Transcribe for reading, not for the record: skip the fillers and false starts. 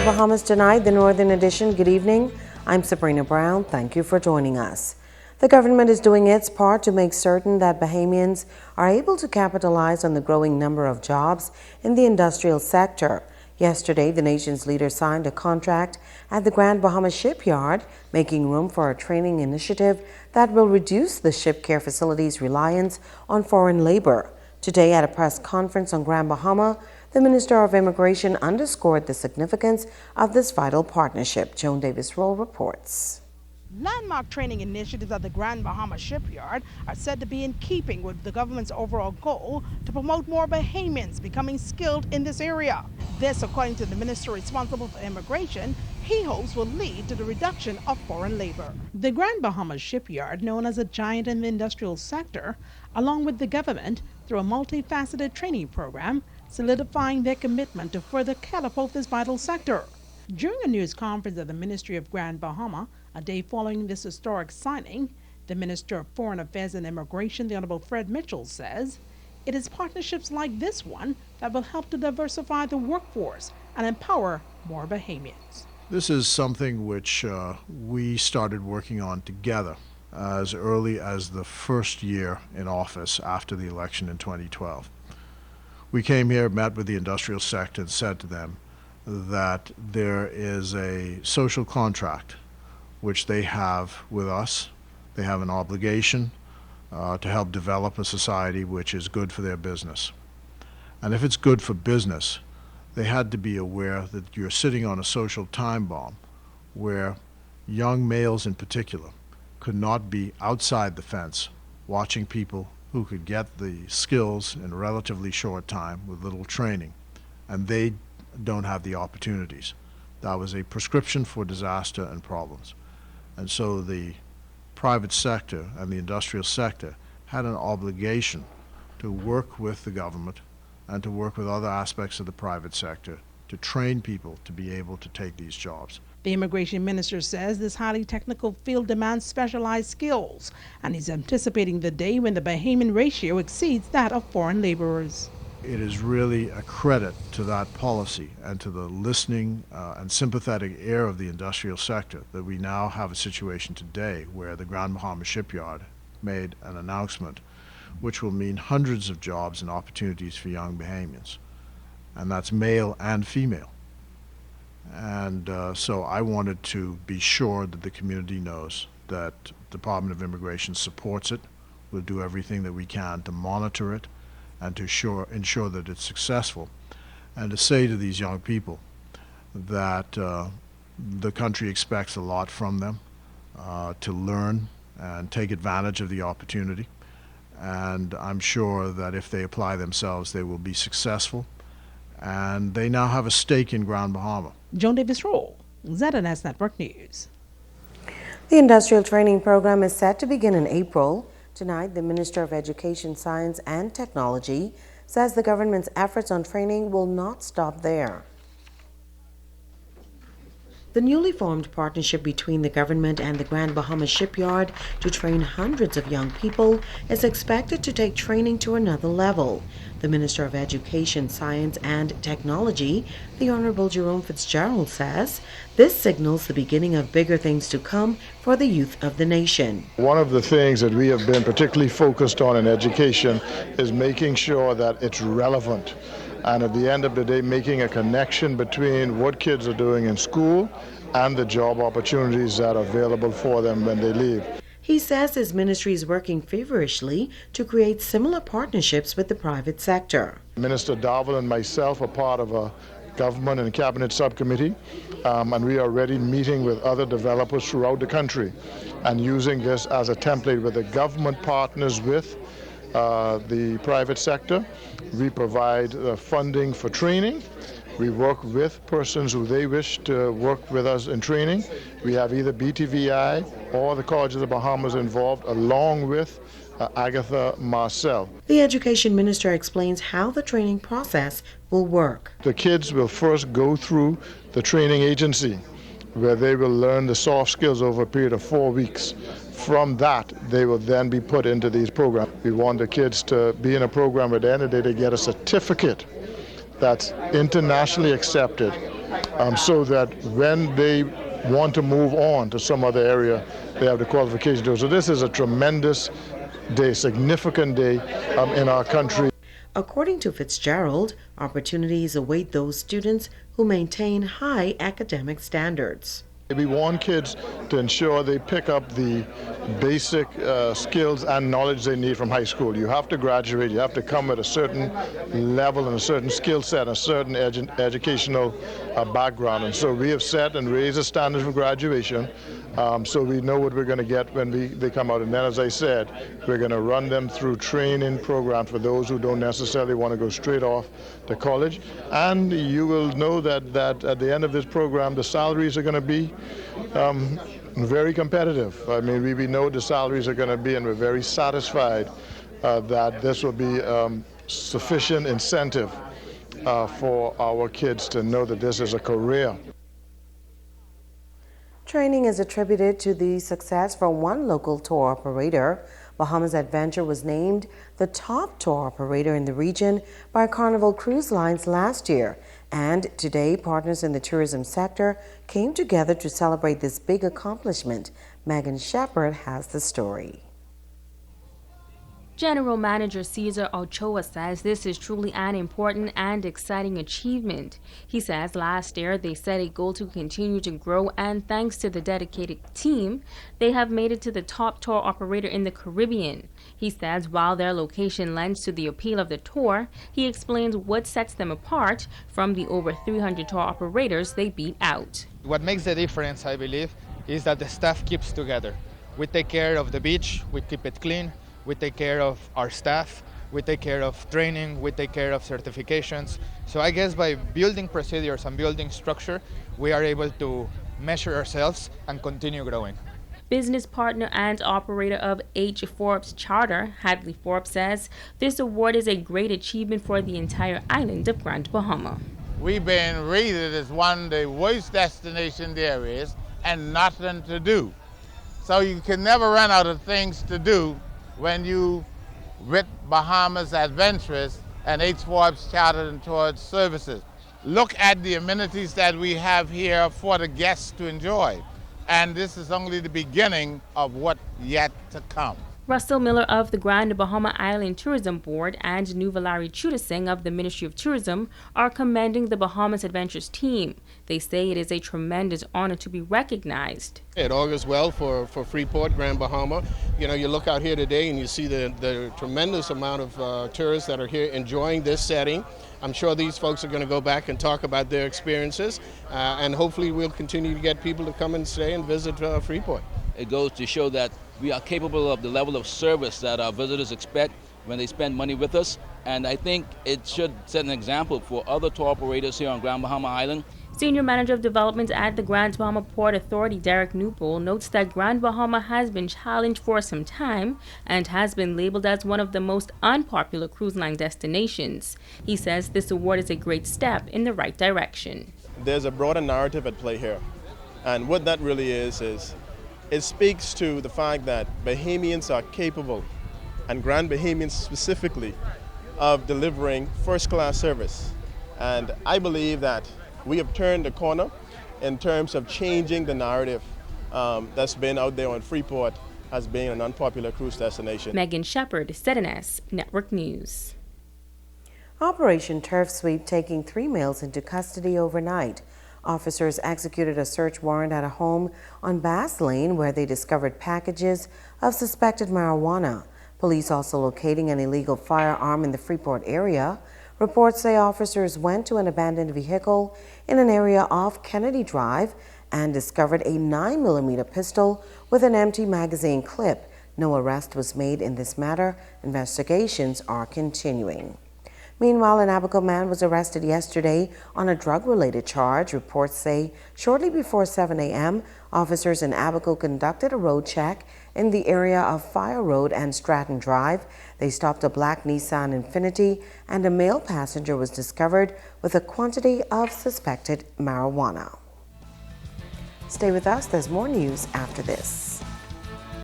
Bahamas Tonight, the Northern Edition. Good evening. I'm Sabrina Brown. Thank you for joining us. The government is doing its part to make certain that Bahamians are able to capitalize on the growing number of jobs in the industrial sector. Yesterday, the nation's leader signed a contract at the Grand Bahamas shipyard, making room for a training initiative that will reduce the ship care facility's reliance on foreign labor. Today, at a press conference on Grand Bahama, the Minister of Immigration underscored the significance of this vital partnership. Joan Davis-Roll reports. Landmark training initiatives at the Grand Bahama shipyard are said to be in keeping with the government's overall goal to promote more Bahamians becoming skilled in this area. This, according to the minister responsible for immigration, he hopes will lead to the reduction of foreign labor. The Grand Bahama shipyard, known as a giant in the industrial sector, along with the government, through a multifaceted training program, solidifying their commitment to further catapult this vital sector. During a news conference at the Ministry of Grand Bahama, a day following this historic signing, the Minister of Foreign Affairs and Immigration, the Honorable Fred Mitchell, says it is partnerships like this one that will help to diversify the workforce and empower more Bahamians. This is something which we started working on together as early as the first year in office after the election in 2012. We came here, met with the industrial sector, and said to them that there is a social contract which they have with us. They have an obligation to help develop a society which is good for their business. And if it's good for business, they had to be aware that you're sitting on a social time bomb where young males in particular could not be outside the fence watching people who could get the skills in a relatively short time with little training, and they don't have the opportunities. That was a prescription for disaster and problems. And so the private sector and the industrial sector had an obligation to work with the government and to work with other aspects of the private sector to train people to be able to take these jobs. The immigration minister says this highly technical field demands specialized skills, and he's anticipating the day when the Bahamian ratio exceeds that of foreign laborers. It is really a credit to that policy and to the listening and sympathetic ear of the industrial sector that we now have a situation today where the Grand Bahama shipyard made an announcement which will mean hundreds of jobs and opportunities for young Bahamians, and that's male and female. And so I wanted to be sure that the community knows that the Department of Immigration supports it. We'll do everything that we can to monitor it and to ensure that it's successful, and to say to these young people that the country expects a lot from them, to learn and take advantage of the opportunity. And I'm sure that if they apply themselves, they will be successful. And they now have a stake in Grand Bahama. Joan Davis-Roll, ZNS Network News. The industrial training program is set to begin in April. Tonight, the Minister of Education, Science and Technology says the government's efforts on training will not stop there. The newly formed partnership between the government and the Grand Bahama shipyard to train hundreds of young people is expected to take training to another level. The Minister of Education, Science and Technology, the Honorable Jerome Fitzgerald, says this signals the beginning of bigger things to come for the youth of the nation. One of the things that we have been particularly focused on in education is making sure that it's relevant, and at the end of the day making a connection between what kids are doing in school and the job opportunities that are available for them when they leave. He says his ministry is working feverishly to create similar partnerships with the private sector. Minister Darwin and myself are part of a government and cabinet subcommittee, and we are already meeting with other developers throughout the country and using this as a template where the government partners with the private sector. We provide funding for training. We work with persons who they wish to work with us in training. We have either BTVI or the College of the Bahamas involved, along with Agatha Marcel. The education minister explains how the training process will work. The kids will first go through the training agency, where they will learn the soft skills over a period of 4 weeks. From that, they will then be put into these programs. We want the kids to be in a program where at the end of the day they get a certificate that's internationally accepted so that when they want to move on to some other area, they have the qualification to do it. So this is a tremendous day, significant day in our country. According to Fitzgerald, opportunities await those students who maintain high academic standards. We want kids to ensure they pick up the basic skills and knowledge they need from high school. You have to graduate, you have to come with a certain level and a certain skill set, a certain educational background. And so we have set and raised the standards for graduation, so we know what we're going to get when they come out. And then, as I said, we're going to run them through training programs for those who don't necessarily want to go straight off to college. And you will know that at the end of this program, the salaries are going to be very competitive. I mean, we know the salaries are going to be, and we're very satisfied that this will be sufficient incentive for our kids to know that this is a career. Training is attributed to the success for one local tour operator. Bahamas Adventure was named the top tour operator in the region by Carnival Cruise Lines last year. And today, partners in the tourism sector came together to celebrate this big accomplishment. Megan Shepard has the story. General Manager Cesar Ochoa says this is truly an important and exciting achievement. He says last year they set a goal to continue to grow, and thanks to the dedicated team, they have made it to the top tour operator in the Caribbean. He says while their location lends to the appeal of the tour, he explains what sets them apart from the over 300 tour operators they beat out. What makes the difference, I believe, is that the staff keeps together. We take care of the beach, we keep it clean. We take care of our staff, we take care of training, we take care of certifications. So I guess by building procedures and building structure, we are able to measure ourselves and continue growing. Business partner and operator of H. Forbes Charter, Hadley Forbes, says this award is a great achievement for the entire island of Grand Bahama. We've been rated as one of the worst destinations there is and nothing to do. So you can never run out of things to do when you with Bahamas Adventurous and H. Forbes Chartered and Tours Services. Look at the amenities that we have here for the guests to enjoy. And this is only the beginning of what yet to come. Russell Miller of the Grand Bahama Island Tourism Board and Nuvalari Chudasing of the Ministry of Tourism are commending the Bahamas Adventures team. They say it is a tremendous honor to be recognized. It augurs well for Freeport, Grand Bahama. You know, you look out here today and you see the tremendous amount of tourists that are here enjoying this setting. I'm sure these folks are going to go back and talk about their experiences, and hopefully we'll continue to get people to come and stay and visit Freeport. It goes to show that we are capable of the level of service that our visitors expect when they spend money with us, and I think it should set an example for other tour operators here on Grand Bahama Island. Senior Manager of Development at the Grand Bahama Port Authority, Derek Newpole, notes that Grand Bahama has been challenged for some time and has been labeled as one of the most unpopular cruise line destinations. He says this award is a great step in the right direction. There's a broader narrative at play here, and what that really is it speaks to the fact that Bahamians are capable, and Grand Bahamians specifically, of delivering first-class service. And I believe that we have turned the corner in terms of changing the narrative that's been out there on Freeport as being an unpopular cruise destination. Megan Shepard, ZNS Network News. Operation Turf Sweep taking 3 males into custody overnight. Officers executed a search warrant at a home on Bass Lane where they discovered packages of suspected marijuana. Police also locating an illegal firearm in the Freeport area. Reports say officers went to an abandoned vehicle in an area off Kennedy Drive and discovered a 9mm pistol with an empty magazine clip. No arrest was made in this matter. Investigations are continuing. Meanwhile, an Abaco man was arrested yesterday on a drug-related charge. Reports say shortly before 7 a.m., officers in Abaco conducted a road check in the area of Fire Road and Stratton Drive. They stopped a black Nissan Infiniti, and a male passenger was discovered with a quantity of suspected marijuana. Stay with us. There's more news after this.